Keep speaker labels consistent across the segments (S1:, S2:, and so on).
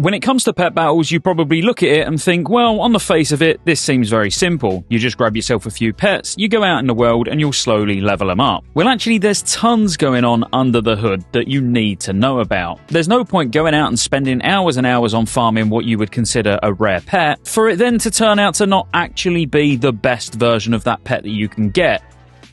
S1: When it comes to pet battles, you probably look at it and think, well, on the face of it, this seems very simple. You just grab yourself a few pets, you go out in the world, and you'll slowly level them up. Well, actually, there's tons going on under the hood that you need to know about. There's no point going out and spending hours and hours on farming what you would consider a rare pet, for it then to turn out to not actually be the best version of that pet that you can get.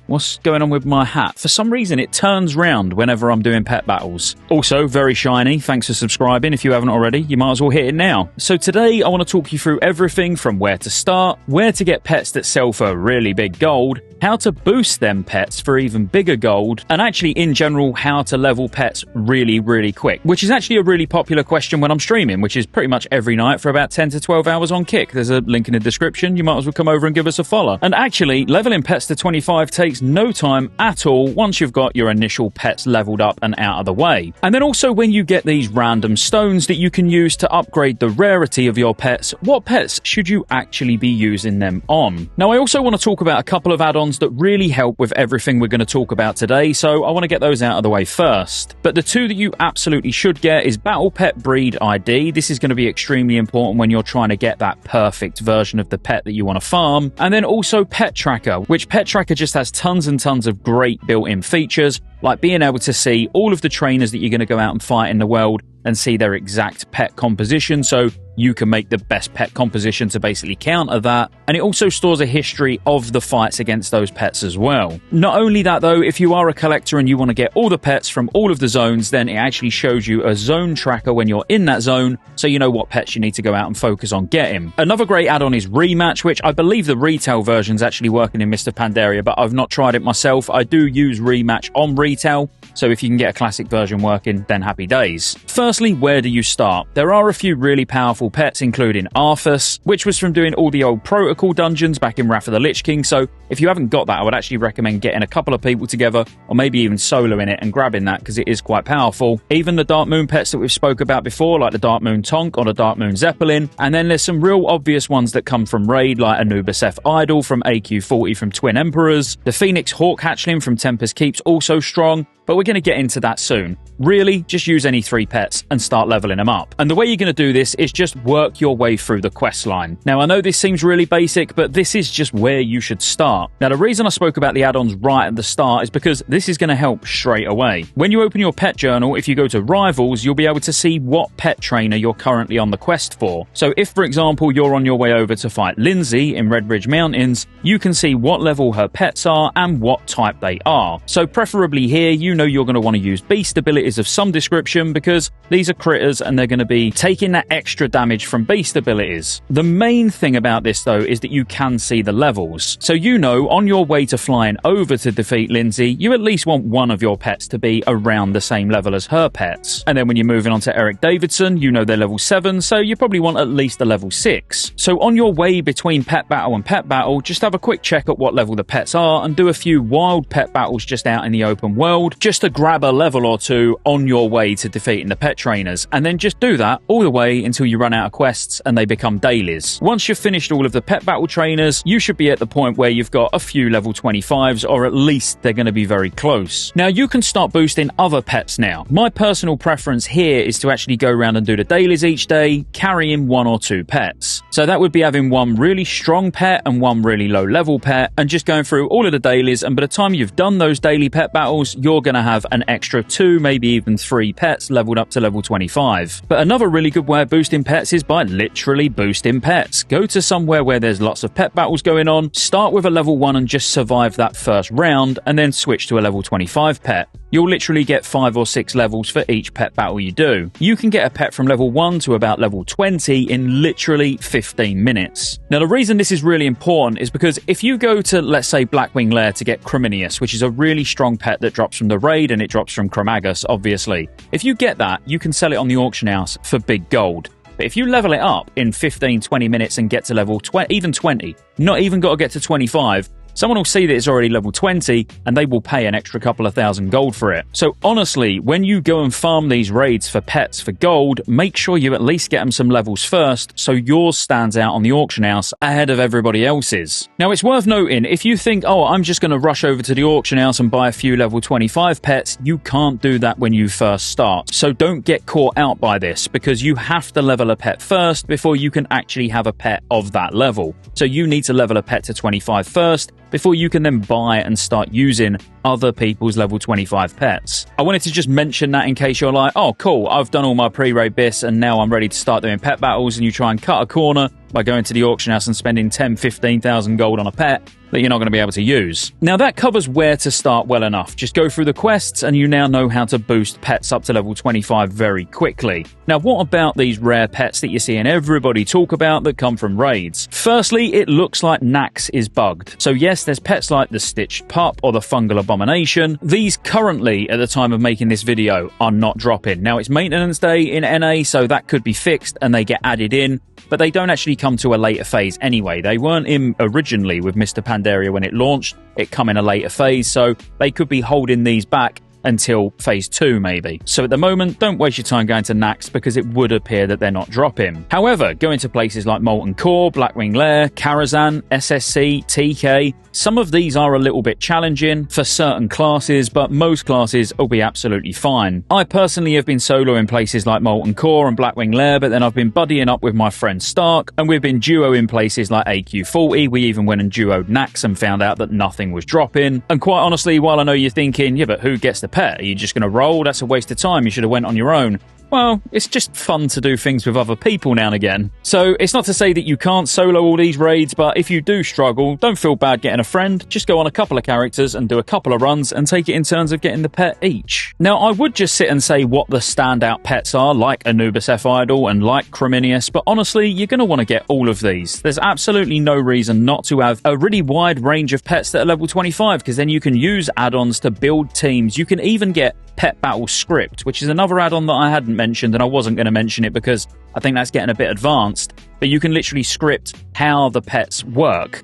S1: What's going on with my hat? For some reason, it turns round whenever I'm doing pet battles. Also, very shiny. Thanks for subscribing. If you haven't already, you might as well hit it now. So today, I want to talk you through everything from where to start, where to get pets that sell for really big gold, how to boost them pets for even bigger gold, and actually, in general, how to level pets really, really quick, which is actually a really popular question when I'm streaming, which is pretty much every night for about 10 to 12 hours on Kick. There's a link in the description. You might as well come over and give us a follow. And actually, leveling pets to 25 takes no time at all once you've got your initial pets leveled up and out of the way. And then also when you get these random stones that you can use to upgrade the rarity of your pets, what pets should you actually be using them on? Now, I also want to talk about a couple of add-ons that really help with everything we're going to talk about today, so I want to get those out of the way first. But the two that you absolutely should get is Battle Pet Breed ID. This is going to be extremely important when you're trying to get that perfect version of the pet that you want to farm. And then also Pet Tracker, which Pet Tracker just has tons and tons of great built-in features, like being able to see all of the trainers that you're going to go out and fight in the world and see their exact pet composition, so you can make the best pet composition to basically counter that. And it also stores a history of the fights against those pets as well. Not only that though, if you are a collector and you want to get all the pets from all of the zones, then it actually shows you a zone tracker when you're in that zone, so you know what pets you need to go out and focus on getting. Another great add-on is Rematch, which I believe the retail version's actually working in Mr. Pandaria, but I've not tried it myself. I do use Rematch on retail, so if you can get a classic version working, then happy days. Firstly, where do you start? There are a few really powerful pets, including Arthas, which was from doing all the old protocol dungeons back in Wrath of the Lich King, so if you haven't got that, I would actually recommend getting a couple of people together, or maybe even soloing it and grabbing that, because it is quite powerful. Even the Dark Moon pets that we've spoke about before, like the Dark Moon Tonk or the Dark Moon Zeppelin, and then there's some real obvious ones that come from Raid, like Anubis F Idol from AQ40 from Twin Emperors. The Phoenix Hawk Hatchling from Tempest Keep's also strong, but we're going to get into that soon. Really, just use any 3 pets and start leveling them up. And the way you're going to do this is just work your way through the quest line. Now, I know this seems really basic, but this is just where you should start. Now, the reason I spoke about the add-ons right at the start is because this is going to help straight away. When you open your pet journal, if you go to Rivals, you'll be able to see what pet trainer you're currently on the quest for. So if, for example, you're on your way over to fight Lindsay in Red Ridge Mountains, you can see what level her pets are and what type they are. So preferably here, you know you're going to want to use beast abilities of some description, because these are critters and they're going to be taking that extra damage from beast abilities. The main thing about this though is that you can see the levels. So you know on your way to flying over to defeat Lindsay, you at least want one of your pets to be around the same level as her pets. And then when you're moving on to Eric Davidson, you know they're level 7, so you probably want at least a level 6. So on your way between pet battle and pet battle, just have a quick check at what level the pets are and do a few wild pet battles just out in the open world, just to grab a level or two on your way to defeating the pet trainers, and then just do that all the way until you run out of quests and they become dailies. Once you've finished all of the pet battle trainers, you should be at the point where you've got a few level 25s, or at least they're going to be very close. Now you can start boosting other pets now. My personal preference here is to actually go around and do the dailies each day, carrying 1 or 2 pets. So that would be having one really strong pet and one really low level pet, and just going through all of the dailies, and by the time you've done those daily pet battles, you're going to have an extra 2, maybe even 3 pets leveled up to level 25. But another really good way of boosting pets is by literally boosting pets. Go to somewhere where there's lots of pet battles going on, start with a level 1 and just survive that first round, and then switch to a level 25 pet. You'll literally get 5 or 6 levels for each pet battle you do. You can get a pet from level 1 to about level 20 in literally 15 minutes. Now the reason this is really important is because if you go to, let's say, Blackwing Lair to get Creminius, which is a really strong pet that drops from the raid and it drops from Cremagus, obviously. If you get that, you can sell it on the auction house for big gold. But if you level it up in 15-20 minutes and get to level 20, even 20, not even got to get to 25, someone will see that it's already level 20 and they will pay an extra couple of thousand gold for it. So honestly, when you go and farm these raids for pets for gold, make sure you at least get them some levels first so yours stands out on the auction house ahead of everybody else's. Now it's worth noting, if you think, oh, I'm just going to rush over to the auction house and buy a few level 25 pets, you can't do that when you first start. So don't get caught out by this, because you have to level a pet first before you can actually have a pet of that level. So you need to level a pet to 25 first before you can then buy and start using other people's level 25 pets. I wanted to just mention that in case you're like, oh cool, I've done all my pre-raid bits and now I'm ready to start doing pet battles, and you try and cut a corner by going to the auction house and spending 10,000-15,000 gold on a pet that you're not going to be able to use. Now that covers where to start well enough. Just go through the quests and you now know how to boost pets up to level 25 very quickly. Now what about these rare pets that you're seeing everybody talk about that come from raids? Firstly, it looks like Nax is bugged. So yes, there's pets like the Stitched Pup or the Fungal Abomination. These currently, at the time of making this video, are not dropping. Now it's maintenance day in NA, so that could be fixed and they get added in, but they don't actually come to a later phase anyway. They weren't in originally with Mr. Pandaria when it launched. It come in a later phase, so they could be holding these back until phase 2 maybe. So at the moment, don't waste your time going to Nax because it would appear that they're not dropping. However, going to places like Molten Core, Blackwing Lair, Karazhan, SSC, TK, some of these are a little bit challenging for certain classes, but most classes will be absolutely fine. I personally have been solo in places like Molten Core and Blackwing Lair, but then I've been buddying up with my friend Stark, and we've been duo in places like AQ40. We even went and duoed Nax and found out that nothing was dropping. And quite honestly, while I know you're thinking, yeah, but who gets the pet? Are you just going to roll? That's a waste of time. You should have went on your own. Well, it's just fun to do things with other people now and again. So it's not to say that you can't solo all these raids, but if you do struggle, don't feel bad getting a friend. Just go on a couple of characters and do a couple of runs and take it in turns of getting the pet each. Now, I would just sit and say what the standout pets are, like Anubis F Idol and like Crominius, but honestly, you're going to want to get all of these. There's absolutely no reason not to have a really wide range of pets that are level 25, because then you can use add-ons to build teams. You can even get Pet Battle Script, which is another add-on that I hadn't mentioned, and I wasn't going to mention it because I think that's getting a bit advanced, but you can literally script how the pets work.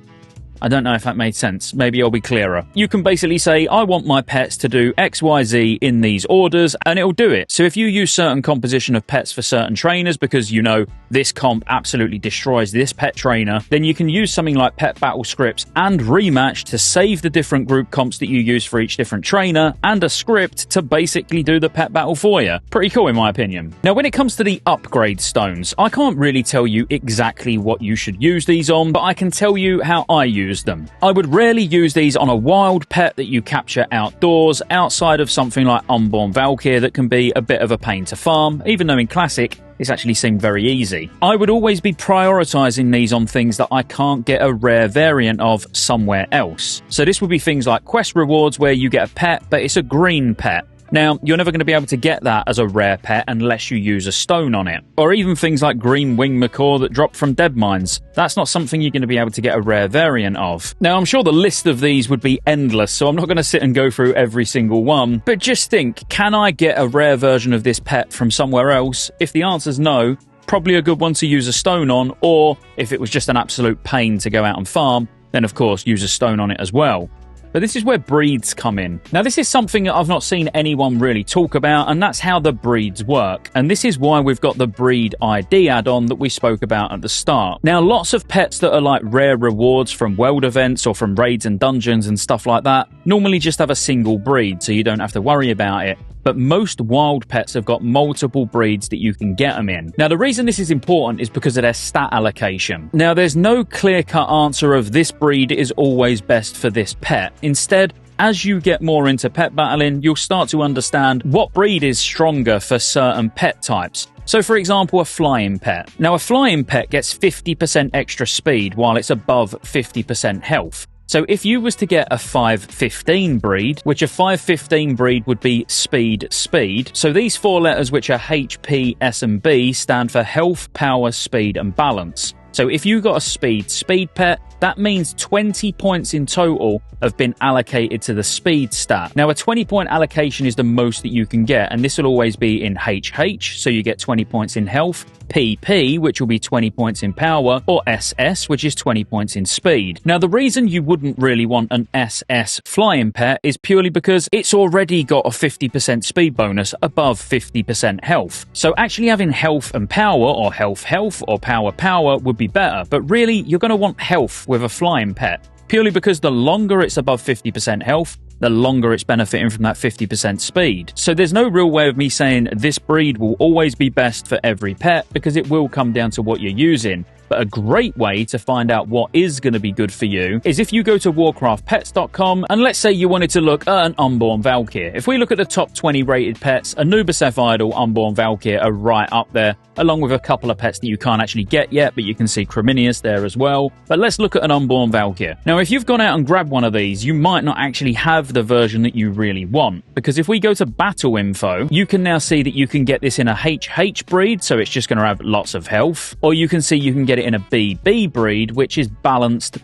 S1: I don't know if that made sense. Maybe I'll be clearer. You can basically say, I want my pets to do XYZ in these orders, and it'll do it. So if you use certain composition of pets for certain trainers, because you know this comp absolutely destroys this pet trainer, then you can use something like Pet Battle Scripts and Rematch to save the different group comps that you use for each different trainer, and a script to basically do the pet battle for you. Pretty cool in my opinion. Now when it comes to the upgrade stones, I can't really tell you exactly what you should use these on, but I can tell you how I use them. I would rarely use these on a wild pet that you capture outdoors, outside of something like Unborn Valkyr that can be a bit of a pain to farm, even though in Classic this actually seemed very easy. I would always be prioritizing these on things that I can't get a rare variant of somewhere else. So this would be things like quest rewards where you get a pet, but it's a green pet. Now, you're never going to be able to get that as a rare pet unless you use a stone on it. Or even things like Green Wing Macaw that drop from dead mines. That's not something you're going to be able to get a rare variant of. Now, I'm sure the list of these would be endless, so I'm not going to sit and go through every single one. But just think, can I get a rare version of this pet from somewhere else? If the answer's no, probably a good one to use a stone on, or if it was just an absolute pain to go out and farm, then of course use a stone on it as well. But this is where breeds come in. Now, this is something that I've not seen anyone really talk about, and that's how the breeds work. And this is why we've got the Breed ID add-on that we spoke about at the start. Now, lots of pets that are like rare rewards from world events or from raids and dungeons and stuff like that normally just have a single breed, so you don't have to worry about it. But most wild pets have got multiple breeds that you can get them in. Now, the reason this is important is because of their stat allocation. Now, there's no clear-cut answer of this breed is always best for this pet. Instead, as you get more into pet battling, you'll start to understand what breed is stronger for certain pet types. So, for example, a flying pet. Now, a flying pet gets 50% extra speed while it's above 50% health. So if you was to get a 515 breed, which a 515 breed would be speed. So these four letters, which are H, P, S, and B, stand for health, power, speed, and balance. So if you got a speed pet, that means 20 points in total have been allocated to the speed stat. Now, a 20-point allocation is the most that you can get, and this will always be in HH, so you get 20 points in health, PP, which will be 20 points in power, or SS, which is 20 points in speed. Now, the reason you wouldn't really want an SS flying pet is purely because it's already got a 50% speed bonus above 50% health. So actually having health and power, or health or power would be better, but really you're going to want health with a flying pet, purely because the longer it's above 50% health, the longer it's benefiting from that 50% speed. So there's no real way of me saying this breed will always be best for every pet, because it will come down to what you're using. But a great way to find out what is going to be good for you is if you go to warcraftpets.com and let's say you wanted to look at an unborn Valkyr. If we look at the top 20 rated pets, Anubiseth Idol unborn Valkyr are right up there, along with a couple of pets that you can't actually get yet, but you can see Chrominius there as well. But let's look at an unborn Valkyr. Now, if you've gone out and grabbed one of these, you might not actually have the version that you really want, because if we go to battle info, you can now see that you can get this in a HH breed, so it's just going to have lots of health, or you can see you can get it in a BB breed, which is balanced.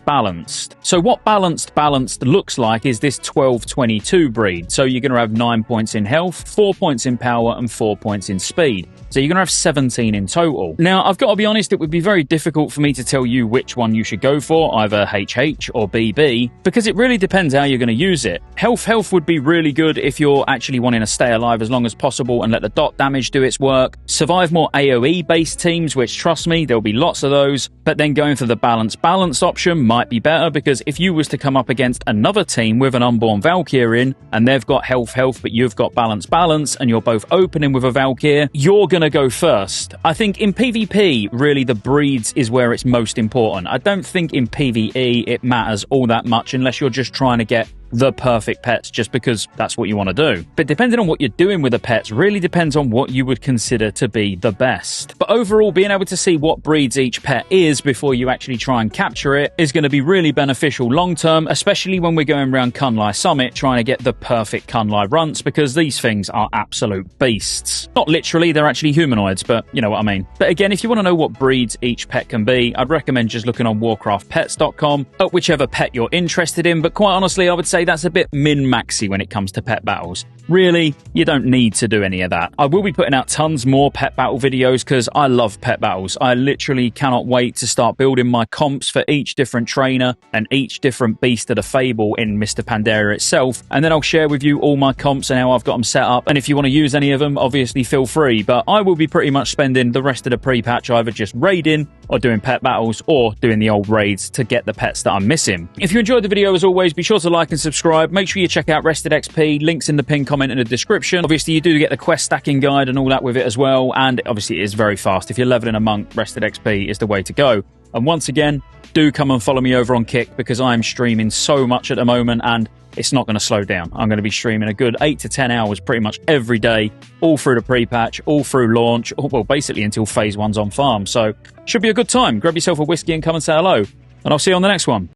S1: So what balanced looks like is this 12-22 breed. So you're going to have 9 points in health, 4 points in power, and 4 points in speed. So you're going to have 17 in total. Now, I've got to be honest, it would be very difficult for me to tell you which one you should go for, either HH or BB, because it really depends how you're going to use it. Health would be really good if you're actually wanting to stay alive as long as possible and let the dot damage do its work. Survive more AoE-based teams, which, trust me, there'll be lots of those. But then going for the balanced option might be better, because if you was to come up against another team with an unborn Valkyr in, and they've got health, but you've got balance, and you're both opening with a Valkyr, you're going to go first. I think in PvP, really the breeds is where it's most important. I don't think in PvE it matters all that much unless you're just trying to get the perfect pets just because that's what you want to do. But depending on what you're doing with the pets really depends on what you would consider to be the best. But overall, being able to see what breeds each pet is before you actually try and capture it is going to be really beneficial long term, especially when we're going around Kunlai Summit trying to get the perfect Kunlai runts, because these things are absolute beasts. Not literally, they're actually humanoids, but you know what I mean. But again, if you want to know what breeds each pet can be, I'd recommend just looking on warcraftpets.com at whichever pet you're interested in, but quite honestly, I would say that's a bit min-maxy when it comes to pet battles. Really, you don't need to do any of that. I will be putting out tons more pet battle videos because I love pet battles. I literally cannot wait to start building my comps for each different trainer and each different beast of the fable in Mr. Pandaria itself, and then I'll share with you all my comps and how I've got them set up, and if you want to use any of them, obviously feel free, but I will be pretty much spending the rest of the pre-patch either just raiding or doing pet battles or doing the old raids to get the pets that I'm missing. If you enjoyed the video, as always, be sure to like and subscribe. Make sure you check out Rested XP, links in the pinned comment in the description. Obviously, you do get the quest stacking guide and all that with it as well, and obviously it is very fast. If you're leveling a monk, Rested XP is the way to go. And once again, do come and follow me over on Kick, because I am streaming so much at the moment and it's not going to slow down. I'm going to be streaming a good 8 to 10 hours pretty much every day, all through the pre-patch, all through launch, well, basically until Phase 1's on farm. So should be a good time. Grab yourself a whiskey and come and say hello, and I'll see you on the next one.